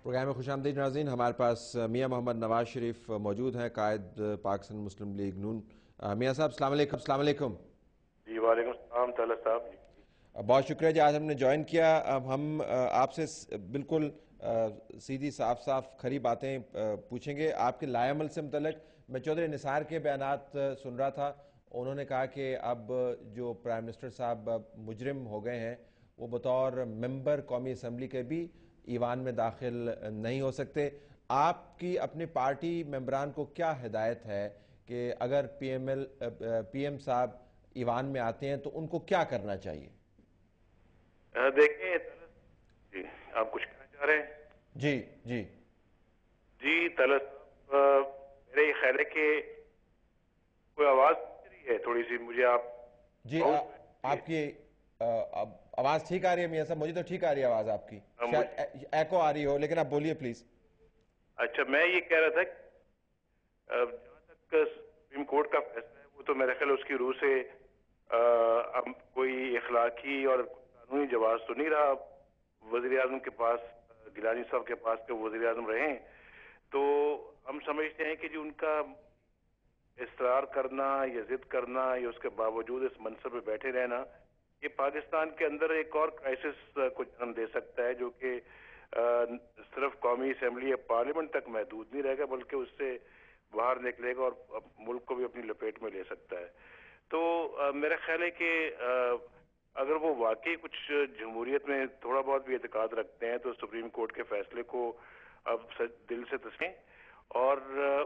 Programme में खुशामदीद नाज़रीन। हमारे पास मियाँ मोहम्मद नवाज शरीफ मौजूद हैं, कायद पाकिस्तान मुस्लिम लीग नून। मियाँ साहब अस्सलाम वालेकुम। अस्सलाम वालेकुम जी वालेकुम सलाम ताला साहब जी। बहुत शुक्रिया जी, आज हमने ज्वाइन किया। अब हम आपसे बिल्कुल सीधी साफ साफ खरी बातें पूछेंगे आपके लाएमल से मुतल्लिक। मैं चौधरी निसार के बयानात सुन रहा था, उन्होंने कहा कि अब जो प्राइम मिनिस्टर साहब मुजरिम हो गए हैं, वो बतौर मेंबर कौमी असम्बली के भी ईवान में दाखिल नहीं हो सकते। आपकी अपनी पार्टी मेंबरान को क्या हिदायत है कि अगर पीएम साहब ईवान में आते हैं तो उनको क्या करना चाहिए? देखिए जी, आप कुछ कहना चाह रहे हैं? जी जी जी तलत साहब, मेरे ये ख्याल है कि कोई आवाज आ रही है थोड़ी सी मुझे, आप जी बहुत आपकी आवाज़ ठीक आ रही है मियाँ साहब? मुझे तो ठीक आ रही है आवाज़ आपकी, शायद एको आ रही हो, लेकिन आप बोलिए प्लीज़। अच्छा, मैं ये कह रहा था कि जहाँ तक सुप्रीम कोर्ट का फैसला है, वो तो मेरे ख्याल उसकी रूह से अब कोई इखलाकी और कानूनी जवाब तो नहीं रहा। वज़ीर आज़म के पास, गिलानी साहब के पास के वज़ीर आज़म रहे, तो हम समझते हैं कि जो उनका इसरार करना या जिद करना या उसके बावजूद इस मनसब पे बैठे रहना, ये पाकिस्तान के अंदर एक और क्राइसिस को जन्म दे सकता है, जो कि सिर्फ कौमी असम्बली या पार्लियामेंट तक महदूद नहीं रहेगा, बल्कि उससे बाहर निकलेगा और मुल्क को भी अपनी लपेट में ले सकता है। तो मेरा ख्याल है कि अगर वो वाकई कुछ जमहूरियत में थोड़ा बहुत भी एतकाद रखते हैं, तो सुप्रीम कोर्ट के फैसले को अब दिल से तस्लीम और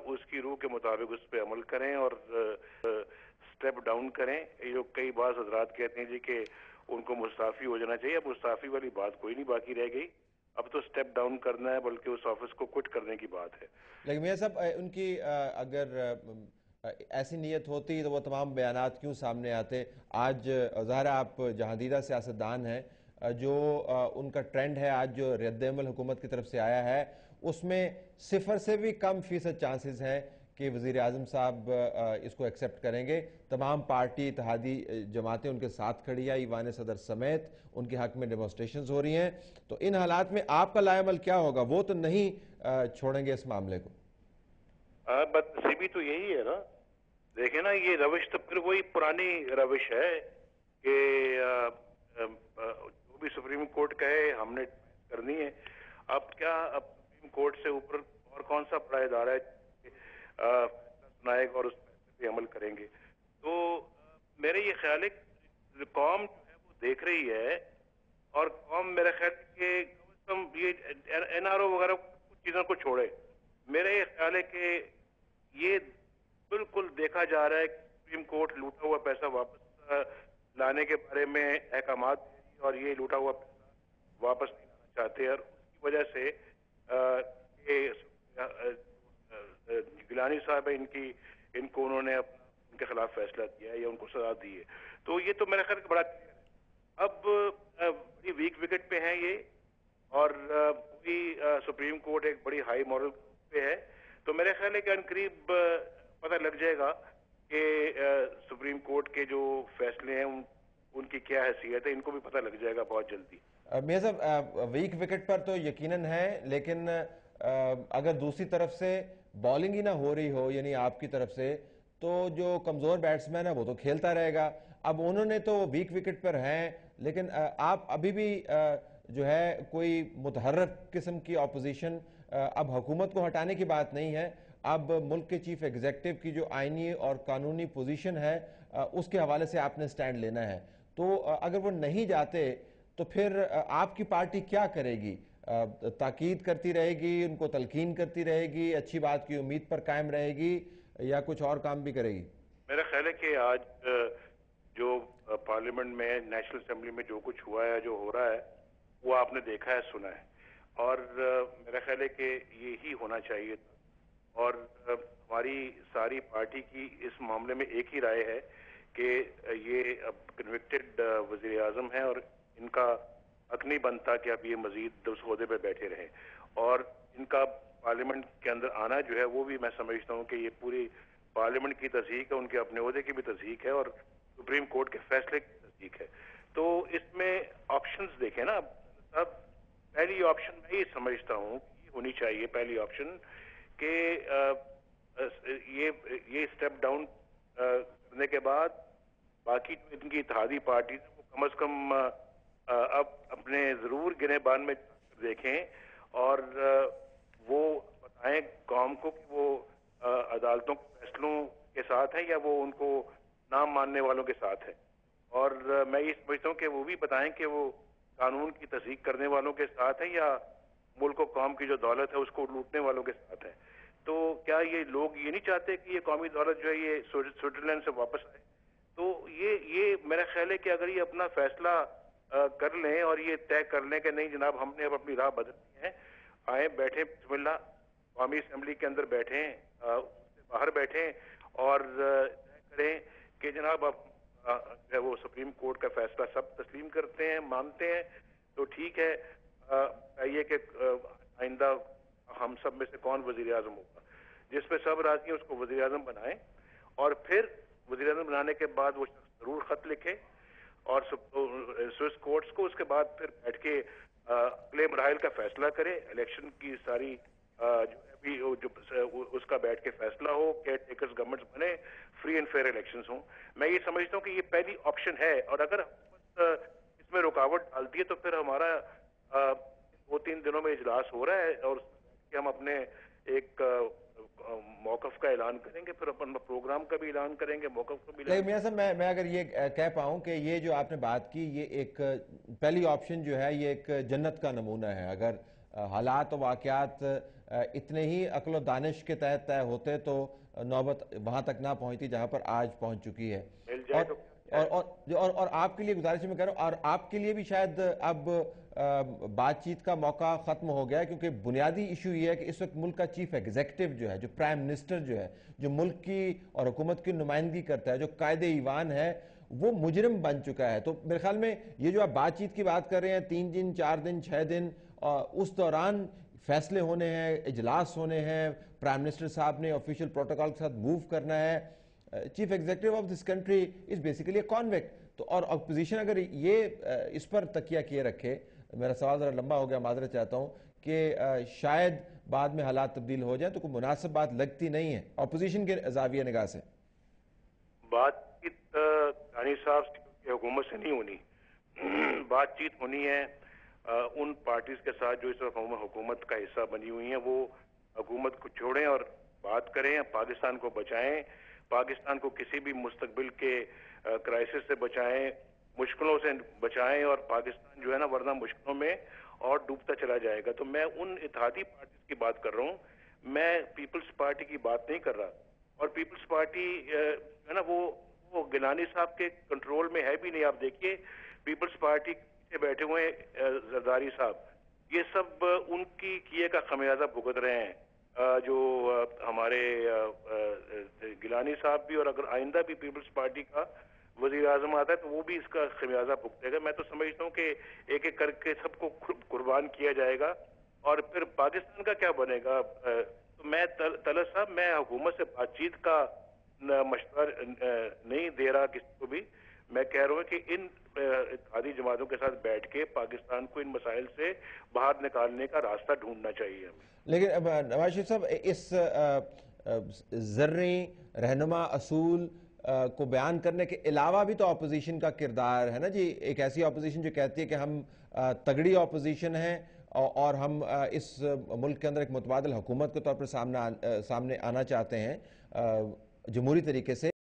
उसकी रूह के मुताबिक उस पर अमल करें और स्टेप डाउन करें। ये जो कई बार हजरात कहते हैं जी कि उनको मुस्ताफी हो जाना चाहिए, अब मुस्ताफी वाली बात कोई नहीं बाकी रह गई, अब तो स्टेप डाउन करना है, बल्कि उस ऑफिस को क्विट करने की बात है। लेकिन मियाँ साहब, उनकी अगर ऐसी नीयत होती तो वो तमाम बयानात क्यों सामने आते? आज ज़ाहिर है आप जहांदीदा सियासतदान हैं, जो उनका ट्रेंड है आज जो रद्द-ए-अमल हुकूमत की तरफ से आया है, उसमें 0 से भी कम फीसद चांसेस हैं कि वज़ीर आज़म साहब इसको एक्सेप्ट करेंगे। तमाम पार्टी इत्तेहादी जमातें उनके साथ खड़ी है, ईवान सदर समेत उनके हक में डेमोस्ट्रेशंस हो रही हैं। तो इन हालात में आपका लाएमल क्या होगा? वो तो नहीं छोड़ेंगे इस मामले को। बदनसीबी तो यही है ना, देखे ना, ये रविश तो फिर वही पुरानी रविश है कि जो भी सुप्रीम कोर्ट कहे हमने करनी है। अब क्या, अब सुप्रीम कोर्ट से ऊपर और कौन सा बड़ा इदारा है फैसला सुनाएगा और उस फैसले पे अमल करेंगे? तो मेरे ये ख्याल है कि कौम जो है वो देख रही है, और कौम मेरा ख्याल है कि कम से कम ये एनआरओ वगैरह कुछ चीजों को छोड़े। मेरा ये ख्याल है कि ये बिल्कुल देखा जा रहा है कि सुप्रीम कोर्ट लूटा हुआ पैसा वापस लाने के बारे में अहकाम दे रही है, और ये लूटा हुआ पैसा वापस नहीं लाना चाहते, और उसकी वजह से ये गिलानी साहब है, इनको उन्होंने उनके खिलाफ फैसला दिया है या उनको सजा दी है। तो ये तो मेरा ख्याल बड़ा अब बड़ी वीक विकेट पे है ये, और पूरी सुप्रीम कोर्ट एक बड़ी हाई मॉरल पे है। तो मेरे ख्याल है कि अनकरीब पता लग जाएगा कि सुप्रीम कोर्ट के जो फैसले हैं उनकी क्या हैसियत है, इनको भी पता लग जाएगा बहुत जल्दी। मियां साहब, वीक विकेट पर तो यकीनन है, लेकिन अगर दूसरी तरफ से बॉलिंग ही ना हो रही हो, यानी आपकी तरफ से, तो जो कमज़ोर बैट्समैन है वो तो खेलता रहेगा। अब उन्होंने तो वीक विकेट पर हैं, लेकिन आप अभी भी जो है कोई मुतहर्रिक किस्म की अपोजिशन, अब हुकूमत को हटाने की बात नहीं है, अब मुल्क के चीफ एग्जीक्यूटिव की जो आइनी और कानूनी पोजीशन है उसके हवाले से आपने स्टैंड लेना है। तो अगर वो नहीं जाते तो फिर आपकी पार्टी क्या करेगी? ताकीद करती रहेगी, उनको तलकीन करती रहेगी, अच्छी बात की उम्मीद पर कायम रहेगी, या कुछ और काम भी करेगी? मेरा ख्याल है कि आज जो पार्लियामेंट में, नेशनल असेंबली में जो कुछ हुआ है, जो हो रहा है, वो आपने देखा है, सुना है, और मेरा ख्याल है कि ये ही होना चाहिए था। और हमारी सारी पार्टी की इस मामले में एक ही राय है कि ये अब कन्विक्टेड वजीर आजम है, और इनका हक नहीं बनता कि अब ये मजीद उस ओहदे पे बैठे रहे, और इनका पार्लियामेंट के अंदर आना जो है वो भी मैं समझता हूँ कि ये पूरी पार्लियामेंट की तस्दीक है, उनके अपने ओहदे की भी तस्दीक है, और सुप्रीम कोर्ट के फैसले की तस्दीक है। तो इसमें ऑप्शंस देखें ना अब, पहली ऑप्शन मैं ये समझता हूँ कि ہونی چاہیے پہلی آپشن کہ یہ اسٹیپ ڈاؤن کرنے کے بعد باقی جو ان کی اتحادی پارٹی وہ کم از کم اب اپنے ضرور گنے بان میں دیکھیں اور وہ بتائیں قوم کو کہ وہ عدالتوں کے فیصلوں کے ساتھ ہیں یا وہ ان کو نہ ماننے والوں کے ساتھ ہے. اور میں یہ سمجھتا ہوں کہ وہ بھی بتائیں کہ وہ قانون کی تصدیق کرنے والوں کے ساتھ ہیں یا ملک و قوم کی جو دولت ہے اس کو لوٹنے والوں کے ساتھ ہے. تو کیا یہ لوگ یہ نہیں چاہتے کہ یہ قومی دولت جو ہے یہ سوئٹزرلینڈ سے واپس آئے؟ تو یہ میرا خیال ہے کہ اگر یہ اپنا فیصلہ کر لیں اور یہ طے کر لیں کہ نہیں جناب ہم نے اب اپنی راہ بدلنی ہے, آئیں بیٹھیں بسم اللہ قومی اسمبلی کے اندر بیٹھیں, اس سے باہر بیٹھیں اور طے کریں کہ جناب اب وہ سپریم کورٹ کا فیصلہ سب تسلیم کرتے ہیں, مانتے ہیں تو ٹھیک ہے. چاہیے کہ آئندہ ہم سب میں سے کون وزیر اعظم ہوگا, جس پہ سب راضی ہیں اس کو وزیر اعظم بنائیں اور پھر وزیر اعظم بنانے کے بعد وہ شخص ضرور خط لکھے اور سوئس کورٹس کو, اس کے بعد پھر بیٹھ کے اگلے مراحل کا فیصلہ کرے, الیکشن کی ساری جو اس کا بیٹھ کے فیصلہ ہو, کیئر ٹیکرز گورنمنٹس بنے, فری اینڈ فیئر الیکشنز ہوں. میں یہ سمجھتا ہوں کہ یہ پہلی آپشن ہے اور اگر اس میں رکاوٹ ڈالتی ہے تو پھر ہمارا 2-3 دنوں میں اجلاس ہو رہا ہے اور ہم اپنے ایک موقف کا اعلان کریں گے, پھر اپنا پروگرام کا بھی اعلان کریں گے, موقف کا بھی اعلان. میاں صاحب میں اگر یہ کہہ پاؤں کہ یہ جو آپ نے بات کی یہ ایک پہلی آپشن جو ہے یہ ایک جنت کا نمونہ ہے. اگر حالات و واقعات اتنے ہی عقل و دانش کے تحت طے ہوتے تو نوبت وہاں تک نہ پہنچتی جہاں پر آج پہنچ چکی ہے. مل جائے تو اور آپ کے لیے گزارش میں کہہ رہا ہوں, اور آپ کے لیے بھی شاید اب بات چیت کا موقع ختم ہو گیا, کیونکہ بنیادی ایشو یہ ہے کہ اس وقت ملک کا چیف ایگزیکٹو جو ہے, جو پرائم منسٹر جو ہے, جو ملک کی اور حکومت کی نمائندگی کرتا ہے, جو قائد ایوان ہے, وہ مجرم بن چکا ہے. تو میرے خیال میں یہ جو آپ بات چیت کی بات کر رہے ہیں 3 دن 4 دن 6 دن اس دوران فیصلے ہونے ہیں, اجلاس ہونے ہیں, پرائم منسٹر صاحب نے آفیشیل پروٹوکول کے ساتھ موو کرنا ہے, chief executive of this country is basically a convict. تو اور اپوزیشن اگر یہ اس پر تکیہ کیے رکھے, میرا سوال ذرا لمبا ہو گیا, معذرت چاہتا ہوں, کہ شاید بعد میں حالات تبدیل ہو جائیں تو کوئی مناسب بات لگتی نہیں ہے اپوزیشن کے زاویہ نگاہ سے. بات چیت غنی صاحب کی حکومت سے نہیں ہونی, بات چیت ہونی ہے ان پارٹیز کے ساتھ جو اس وقت حکومت کا حصہ بنی ہوئی ہیں. وہ حکومت کو چھوڑیں اور بات کریں, پاکستان کو بچائیں, پاکستان کو کسی بھی مستقبل کے کرائسس سے بچائیں, مشکلوں سے بچائیں, اور پاکستان جو ہے نا ورنہ مشکلوں میں اور ڈوبتا چلا جائے گا. تو میں ان اتحادی پارٹیز کی بات کر رہا ہوں, میں پیپلز پارٹی کی بات نہیں کر رہا. اور پیپلز پارٹی ہے نا وہ گیلانی صاحب کے کنٹرول میں ہے بھی نہیں. آپ دیکھیے پیپلز پارٹی کے بیٹھے ہوئے زرداری صاحب, یہ سب ان کی کیے کا خمیازہ بھگت رہے ہیں. جو ہمارے گیلانی صاحب بھی, اور اگر آئندہ بھی پیپلز پارٹی کا وزیر اعظم آتا ہے تو وہ بھی اس کا خمیازہ بھگتے گا. میں تو سمجھتا ہوں کہ ایک ایک کر کے سب کو قربان کیا جائے گا اور پھر پاکستان کا کیا بنے گا. تو میں طلعت صاحب میں حکومت سے بات چیت کا مشورہ نہیں دے رہا کسی کو بھی. میں کہہ رہا ہوں کہ ان اتحادی جماعتوں کے ساتھ بیٹھ کے پاکستان کو ان مسائل سے باہر نکالنے کا راستہ ڈھونڈنا چاہیے ہمیں. لیکن نواز شریف صاحب اس زرعی رہنما اصول کو بیان کرنے کے علاوہ بھی تو اپوزیشن کا کردار ہے نا جی. ایک ایسی اپوزیشن جو کہتی ہے کہ ہم تگڑی اپوزیشن ہیں اور ہم اس ملک کے اندر ایک متبادل حکومت کے طور پر سامنے آنا چاہتے ہیں جمہوری طریقے سے.